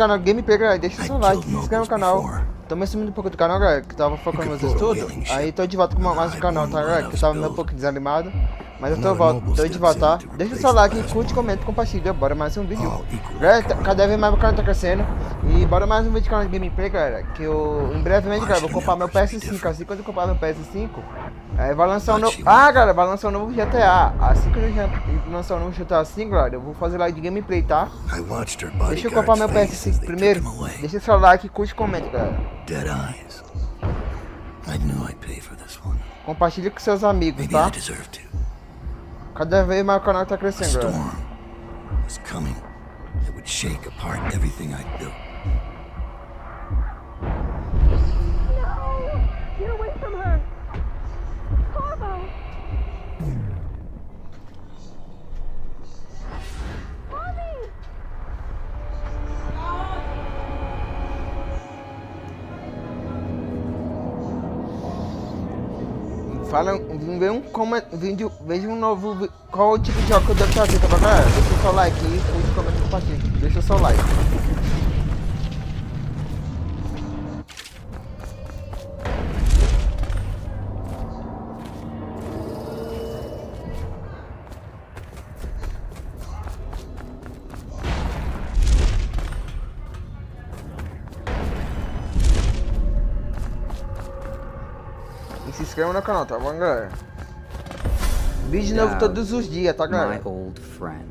canal Gameplay, galera, deixa o seu like, se inscreve no canal. Tô me assumindo um pouco do canal, galera, que tava focando nos estudos. Aí tô de volta com mais um canal, tá, galera? Que eu tava meio um pouco desanimado. Mas eu tô de volta, tá? Deixa o seu like, curte, comenta, compartilha. Bora mais um vídeo. Galera, cada vez mais o canal tá crescendo. E bora mais um vídeo de canal de gameplay, galera. Que eu, em brevemente, galera, vou comprar meu PS5. Assim, quando eu comprar meu PS5, aí vai lançar um novo... Ah, galera, vai lançar um novo GTA. Assim que eu lançar um novo GTA 5, galera, eu vou fazer live de gameplay, tá? Deixa eu comprar meu PS5 primeiro. Deixa o seu like, curte, comenta, galera. Compartilha com seus amigos, tá? Cada vez mais o canal tá crescendo, galera. Fala, veja um novo, qual o tipo de jogo que eu devo fazer, tá bom, galera? Deixa o seu like aí, curte, comenta e compartilha. Deixa o seu like. E se inscreva no canal, tá bom, galera? Vídeo novo todos os dias, tá, galera? My old friend.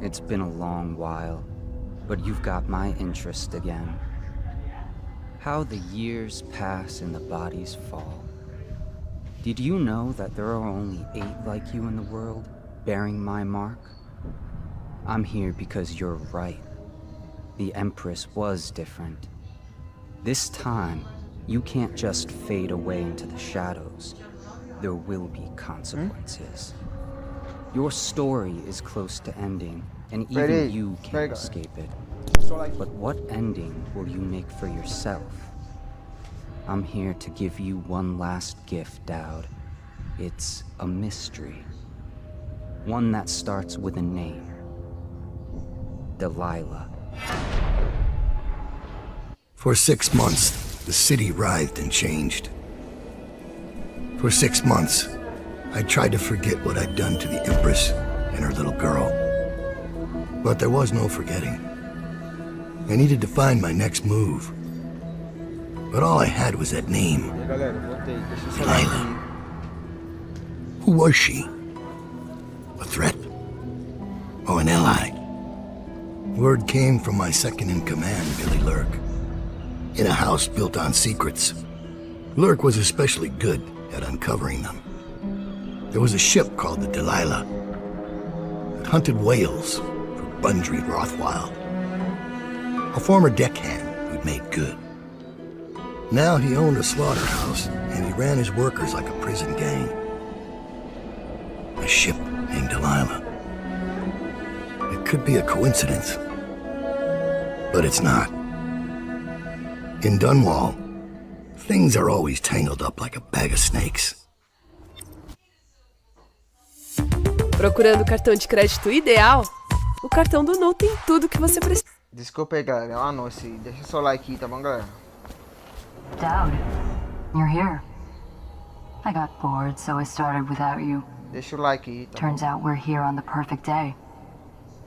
It's been a long while, but you've got my interest again. How the years pass and the bodies fall. Did you know that there are only 8 like you in the world, bearing my mark? I'm here because you're right. The Empress was different. This time, you can't just fade away into the shadows. There will be consequences. Your story is close to ending, and even you can't escape it. But what ending will you make for yourself? I'm here to give you one last gift, Dowd. It's a mystery. One that starts with a name. Delilah. For 6 months, the city writhed and changed. For 6 months, I tried to forget what I'd done to the Empress and her little girl. But there was no forgetting. I needed to find my next move. But all I had was that name. Delilah. Who was she? A threat? Or an ally? Word came from my second-in-command, Billy Lurk. In a house built on secrets. Lurk was especially good at uncovering them. There was a ship called the Delilah that hunted whales for Bundry Rothwild, a former deckhand who'd made good. Now he owned a slaughterhouse, and he ran his workers like a prison gang. A ship named Delilah. It could be a coincidence, but it's not. In Dunwall, things are always tangled up like a bag of snakes. Procurando o cartão de crédito ideal? O cartão do Nu tem tudo que você precisa. Desculpa aí, galera, é um anúncio. Deixa o seu like aí, tá bom, galera? Dowd, you're here. I got bored, so I started without you. Deixa o like aí, tá Turns out we're here on the perfect day.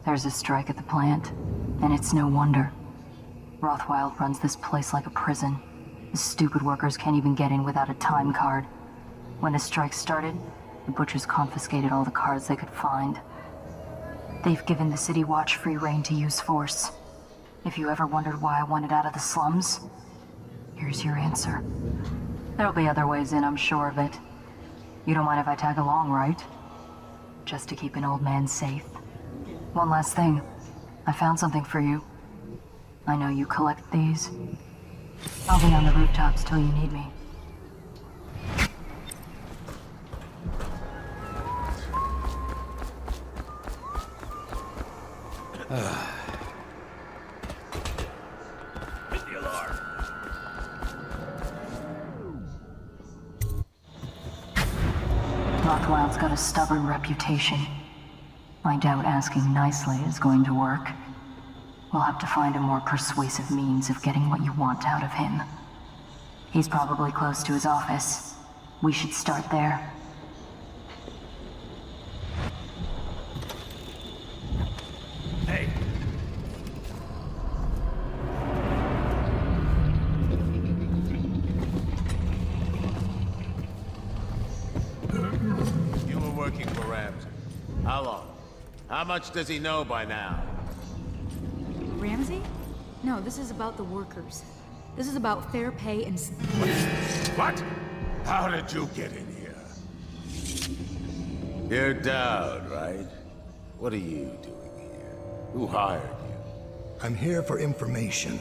There's a strike at the plant, and it's no wonder. Rothwild runs this place like a prison. The stupid workers can't even get in without a time card. When the strike started, the butchers confiscated all the cards they could find. They've given the City Watch free rein to use force. If you ever wondered why I wanted out of the slums, here's your answer. There'll be other ways in, I'm sure of it. You don't mind if I tag along, right? Just to keep an old man safe. One last thing. I found something for you. I know you collect these. I'll be on the rooftops till you need me. Rothwild's got a stubborn reputation. I doubt asking nicely is going to work. we'll have to find a more persuasive means of getting what you want out of him. He's probably close to his office. We should start there. Hey! You were working for Ramsey. How long? How much does he know by now? Ramsey? No, this is about the workers. This is about fair pay and... What? How did you get in here? You're Dowd, right? What are you doing here? Who hired you? I'm here for information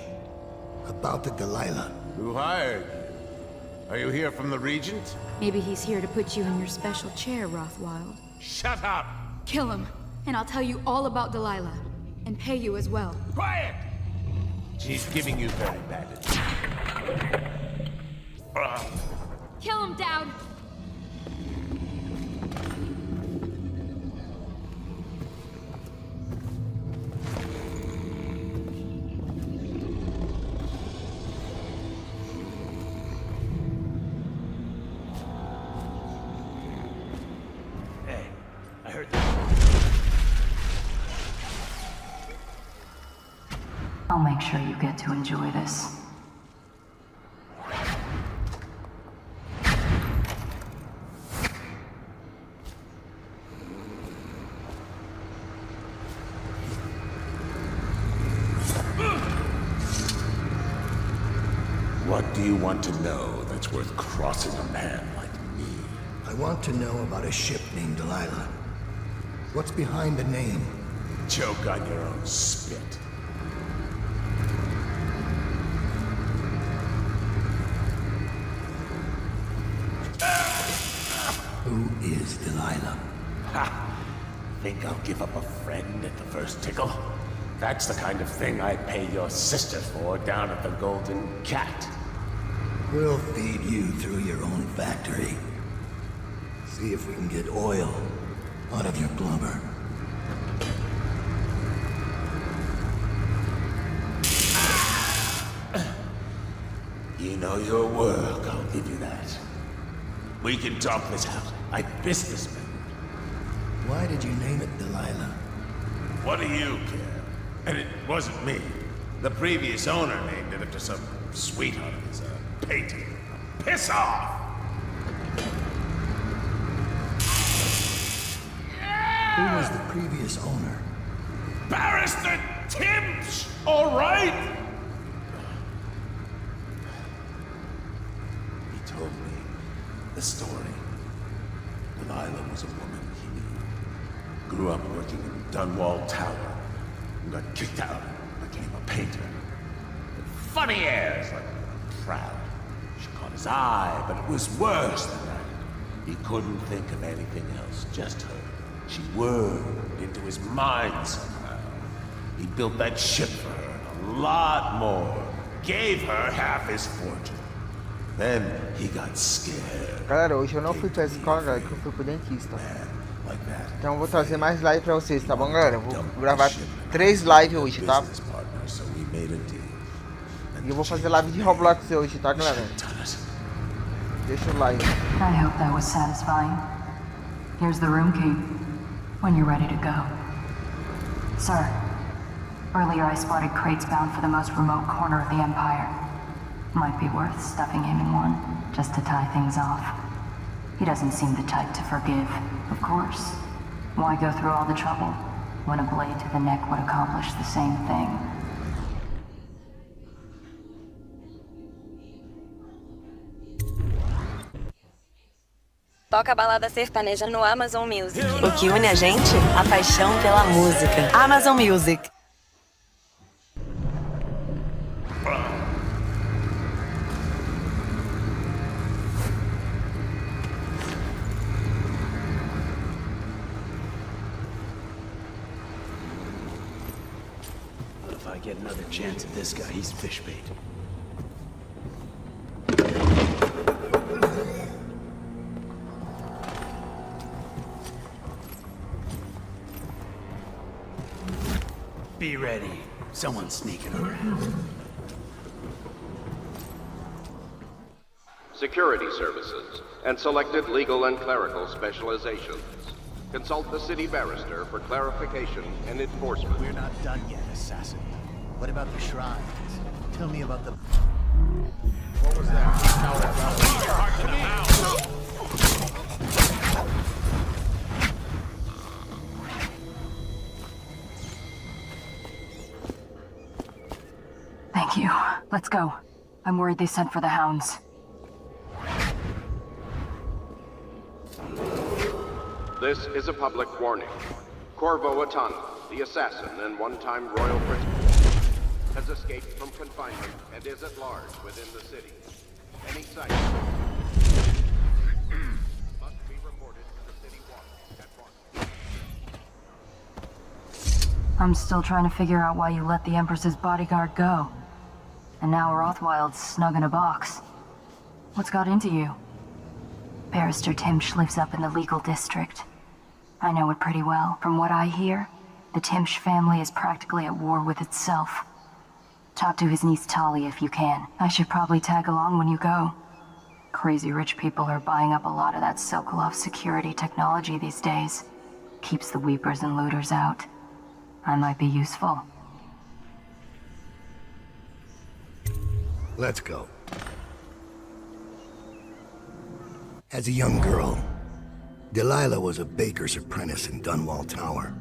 about the Delilah. Who hired you? Are you here from the Regent? Maybe he's here to put you in your special chair, Rothwild. Shut up! Kill him, and I'll tell you all about Delilah. And pay you as well. Quiet! She's giving you very bad advice. Kill him, Dowd! Hey, I heard that. I'll make sure you get to enjoy this. What do you want to know that's worth crossing a man like me? I want to know about a ship named Delilah. What's behind the name? Choke on your own spit. Who is Delilah? Ha! Think I'll give up a friend at the first tickle? That's the kind of thing I pay your sister for down at the Golden Cat. We'll feed you through your own factory. See if we can get oil out of your blubber. You know your work, I'll give you that. We can talk this out, like businessmen. Why did you name it Delilah? What do you care? And it wasn't me. The previous owner named it after some sweetheart of his painting. Piss off! Who was the previous owner? Barrister Timsh, all right? He told me the story. Delilah was a woman he knew. Grew up working in Dunwall Tower. And got kicked out and became a painter. With funny airs, like proud. She caught his eye, but it was worse than that. He couldn't think of anything else, just her. She wormed into his mind somehow. He built that ship for her, and a lot more. Gave her half his fortune. Then he got scared. Galera, hoje eu não fui pra escola, galera, que eu fui pro dentista. Então eu vou trazer mais live pra vocês, tá bom, galera? Eu vou gravar 3 lives hoje, tá? E eu vou fazer live de Roblox hoje, tá, galera? Deixa o like. I hope that was satisfying. Here's the room key, when you're ready to go. Sir, earlier I spotted crates bound for the most remote corner of the Empire. Might be worth stuffing him in one, just to tie things off. He doesn't seem the type to forgive, of course. Why go through all the trouble, when a blade to the neck would accomplish the same thing? Toca a balada sertaneja no Amazon Music. O que une a gente? A paixão pela música. Amazon Music. But if I get another chance at this guy, he's fish bait. Be ready. Someone's sneaking around. Security services, and selected legal and clerical specializations. Consult the city barrister for clarification and enforcement. We're not done yet, assassin. What about the shrines? Tell me about the... What was that? Thank you. Let's go. I'm worried they sent for the hounds. This is a public warning. Corvo Atana, the assassin and one-time royal prince, has escaped from confinement and is at large within the city. Any sight must be reported to the city watch at once. I'm still trying to figure out why you let the Empress's bodyguard go. And now Rothwild's snug in a box. What's got into you? Barrister Timsh lives up in the legal district. I know it pretty well. From what I hear, the Timsh family is practically at war with itself. Talk to his niece Talia if you can. I should probably tag along when you go. Crazy rich people are buying up a lot of that Sokolov security technology these days. Keeps the weepers and looters out. I might be useful. Let's go. As a young girl, Delilah was a baker's apprentice in Dunwall Tower.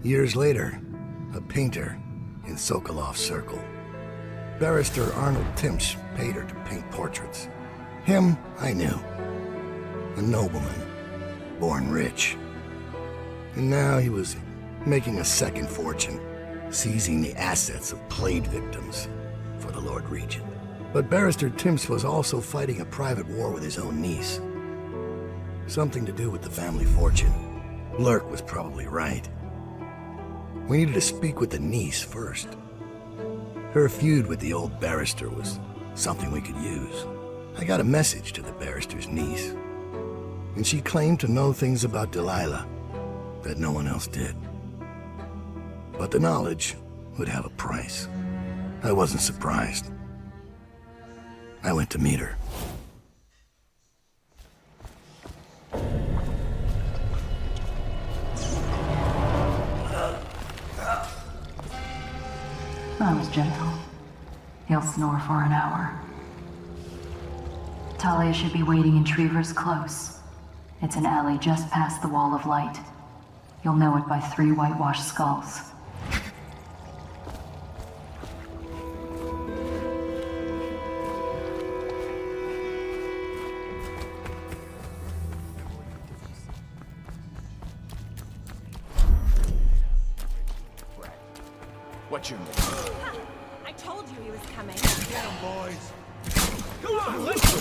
Years later, a painter in Sokolov's circle. Barrister Arnold Timsh paid her to paint portraits. Him, I knew. A nobleman, born rich. And now he was making a second fortune, seizing the assets of plague victims for the Lord Regent. But Barrister Timsh was also fighting a private war with his own niece. Something to do with the family fortune. Lurk was probably right. We needed to speak with the niece first. Her feud with the old barrister was something we could use. I got a message to the barrister's niece, and she claimed to know things about Delilah that no one else did. But the knowledge would have a price. I wasn't surprised. I went to meet her. I was gentle. He'll snore for an hour. Talia should be waiting in Trevor's Close. It's an alley just past the Wall of Light. You'll know it by 3 whitewashed skulls. What's your name? I told you he was coming. Get him, boys. Come on, let's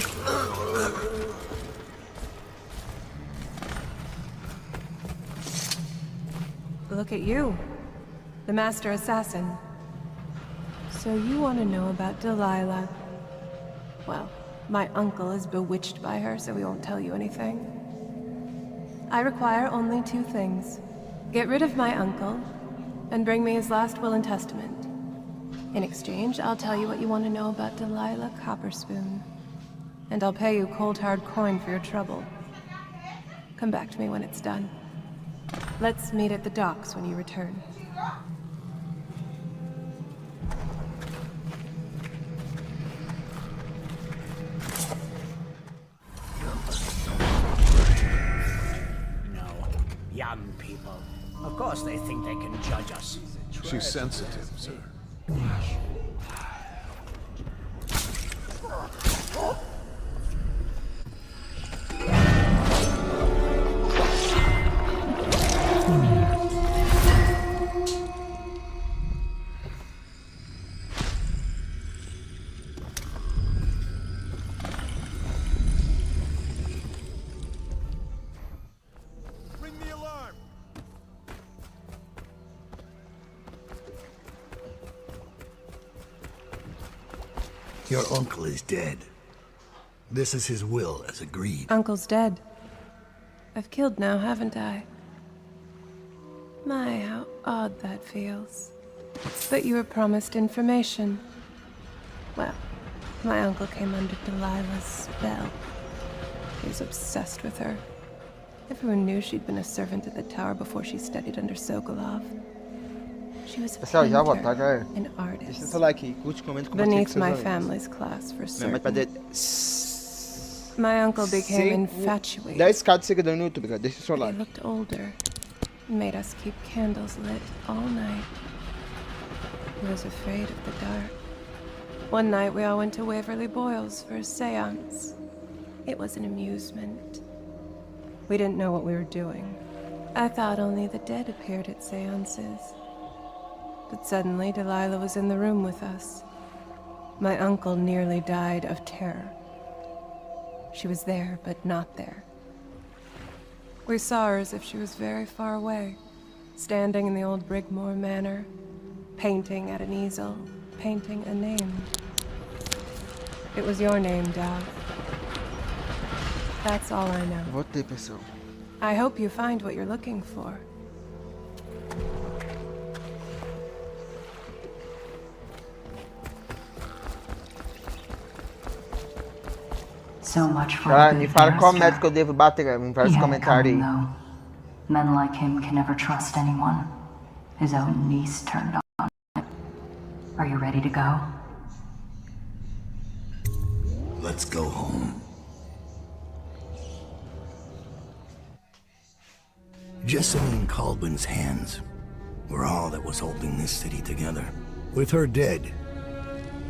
Look at you, the master assassin. So you want to know about Delilah? Well, my uncle is bewitched by her, so he won't tell you anything. I require only 2 things. Get rid of my uncle, and bring me his last will and testament. In exchange, I'll tell you what you want to know about Delilah Copperspoon. And I'll pay you cold hard coin for your trouble. Come back to me when it's done. Let's meet at the docks when you return. No, young people. Of course they think they can judge us. She's sensitive, sir. Ring the alarm! Your uncle is dead. This is his will, as agreed. Uncle's dead. I've killed now, haven't I? My, how odd that feels. But you were promised information. Well, my uncle came under Delilah's spell. He was obsessed with her. Everyone knew she'd been a servant at the tower before she studied under Sokolov. She was a Pessoal, já vou, tá, painter, galera? an artist. Deixa seu like, curte, comenta, compartilha com Beneath seus my amigos. family's class, for Minha mãe pra certain. My uncle became infatuated. 10k de seguidor no YouTube, galera. Deixa seu He like. looked older, made us keep candles lit all night. He was afraid of the dark. One night we all went to Waverly Boyle's for a seance. It was an amusement. We didn't know what we were doing. I thought only the dead appeared at seances. But suddenly Delilah was in the room with us. My uncle nearly died of terror. She was there, but not there. We saw her as if she was very far away, standing in the old Brigmore Manor, painting at an easel, painting a name. It was your name, Dad. That's all I know. Voltei, pessoal. I hope you find what you're looking for. So much for Tá, a me good fala qual barrister. método que eu devo bater, galera. Me faz He nos had it comentários coming, aí. though. Men like him can never trust anyone. His own niece turned on him. Are you ready to go? Let's go home. Jessamine Caldwell's hands were all that was holding this city together. With her dead,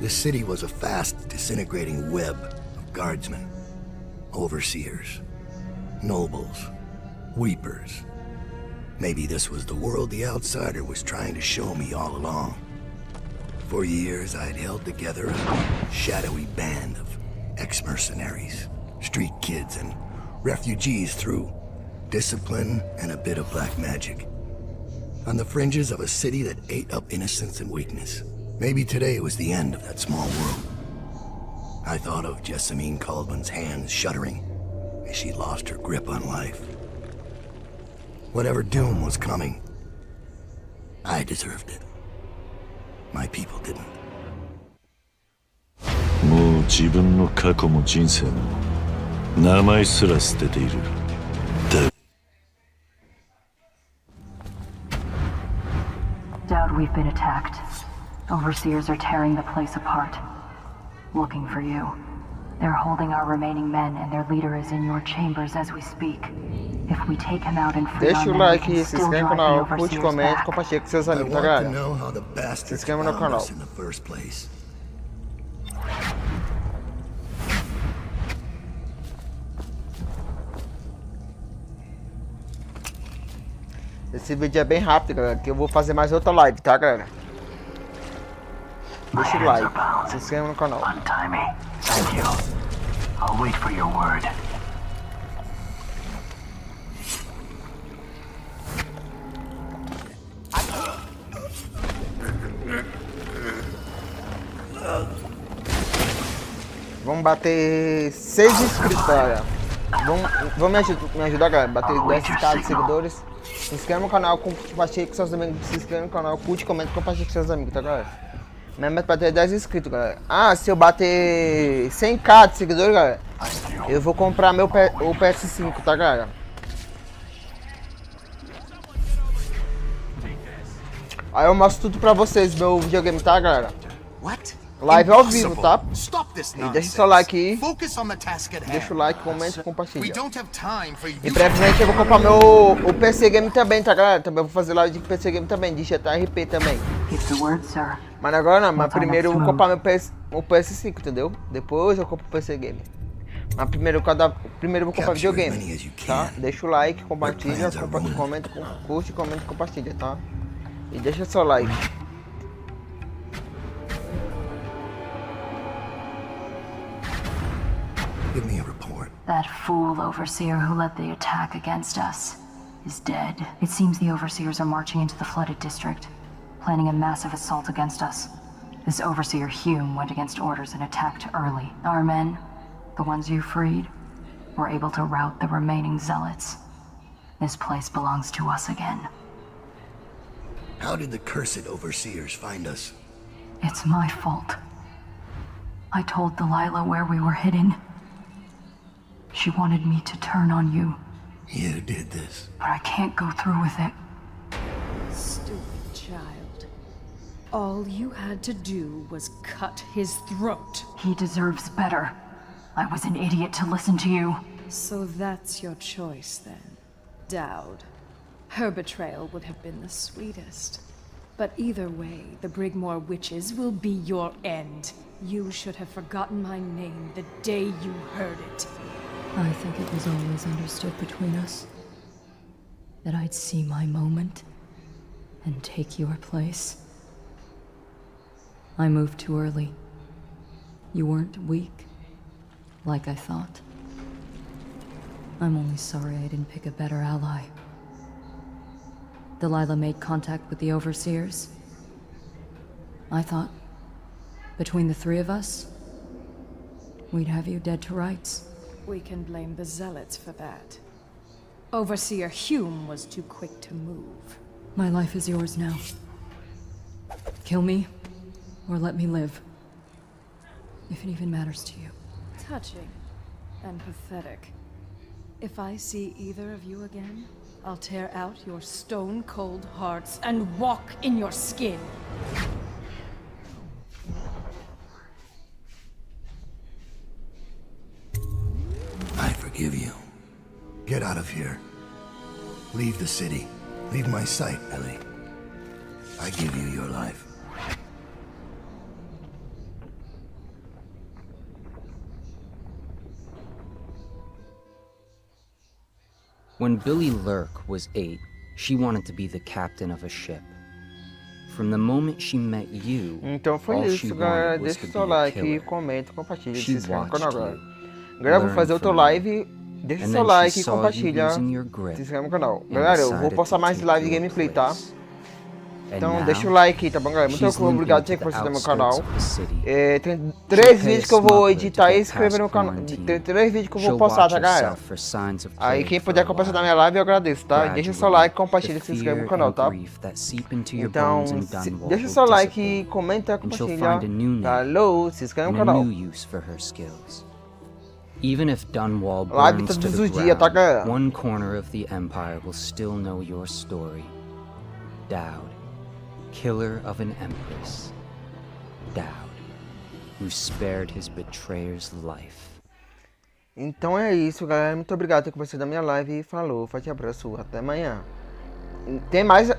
this city was a fast disintegrating web of guardsmen, overseers, nobles, weepers. Maybe this was the world the outsider was trying to show me all along. For years, I'd held together a shadowy band of ex-mercenaries, street kids, and refugees through discipline and a bit of black magic. On the fringes of a city that ate up innocence and weakness. Maybe today was the end of that small world. I thought of Jessamine Caldwell's hands shuddering as she lost her grip on life. Whatever doom was coming, I deserved it. My people didn't. もう自分の過去も人生も名前すら捨てている。Dad, we've been attacked. Overseers are tearing the place apart. Looking for you. They're holding our remaining men, and their leader is in your chambers as we speak. If we take him out and free Deixa our o men, like, we can se still inscreve no drive the canal, curte, overseers comenta, back. compartilha com seus I amigos, tá, want to galera? know how the Se bastards inscreva no found canal. us in the first place. Esse vídeo é bem rápido, galera, que eu vou fazer mais outra live, tá, galera? Deixa o like, se inscreva no canal. Untie me. Thank you. I'll wait for your word. Vamos bater 6 inscritos, galera. Vamos me ajudar, galera. Bater 10k de seguidores. Se inscreva no canal, compartilha com seus amigos. Se inscreva no canal, curte, comenta e compartilha com seus amigos, tá, galera? Minha meta é bater 10 inscritos, galera. Ah, se eu bater 100k de seguidores, galera, eu vou comprar o PS5, tá, galera? Aí eu mostro tudo pra vocês, meu videogame, tá, galera? Live ao vivo, tá? E deixa seu like aí. Deixa o like, comenta e compartilha. E brevemente eu vou comprar o PC Game também, tá, galera? Também vou fazer live de PC Game também, de RP também. Mas agora não, mas primeiro eu vou comprar o PS5, entendeu? Depois eu compro o PC Game. Mas primeiro eu vou comprar videogame, tá? Deixa o like, compartilha, comenta, curte, comenta e compartilha, tá? E deixa seu like. Give me a report. That fool overseer who led the attack against us is dead. It seems the overseers are marching into the flooded district, planning a massive assault against us. This overseer Hume went against orders and attacked early. Our men, the ones you freed, were able to rout the remaining zealots. This place belongs to us again. How did the cursed overseers find us? It's my fault. I told Delilah where we were hidden. She wanted me to turn on you. You did this. But I can't go through with it. Stupid child. All you had to do was cut his throat. He deserves better. I was an idiot to listen to you. So that's your choice then, Dowd. Her betrayal would have been the sweetest. But either way, the Brigmore witches will be your end. You should have forgotten my name the day you heard it. I think it was always understood between us that I'd see my moment and take your place. I moved too early. You weren't weak, like I thought. I'm only sorry I didn't pick a better ally. Delilah made contact with the Overseers. I thought, between the three of us, we'd have you dead to rights. We can blame the Zealots for that. Overseer Hume was too quick to move. My life is yours now. Kill me, or let me live. If it even matters to you. Touching and pathetic. If I see either of you again, I'll tear out your stone-cold hearts and walk in your skin. I forgive you. Get out of here. Leave the city. Leave my sight, Ellie. I give you your life. When Billy Lurk was 8, she wanted to be the captain of a ship. From the moment she met you, então foi all isso, she galera. wanted was Deixa to o seu be a like, killer. comenta, compartilha, se She inscreve no canal watched agora. you, Galera, vou learned fazer outro from live. Deixa o and seu then like, she saw you compartilha, losing your se grip inscreve no canal. and Galera, eu vou decided postar to mais take live de your gameplay, tá? place. Então And deixa o now, like aí, tá bom, galera? Muito she's obrigado limping por to assistir the no meu canal. outskirts of the city. Tem 3 vídeos que eu vou She'll pay a editar e smuggler to inscrever get no canal. past Tem quarantine. 3 vídeos que eu vou She'll postar, watch tá, galera? herself for signs of Aí plague quem for puder a compartilhar while. na minha live eu agradeço, tá? Deixa o seu Gradually, like, compartilha, the se inscreve no fear canal, and tá? grief that seep into your Então, bones and Dunwall deixa o will seu like, dissipate, comenta, and she'll compartilha. find a new name Alô, se inscreve no and a canal. new use for her skills. Even if Dunwall Live burns to todos the os dias, tá, ground, galera? one corner of the Empire will still know your story. Dowd, killer of an empress. Dowd, who spared his betrayer's life. Então é isso, galera. Muito obrigado por ter compartilhado da minha live. Falou, forte abraço, até amanhã. Tem mais.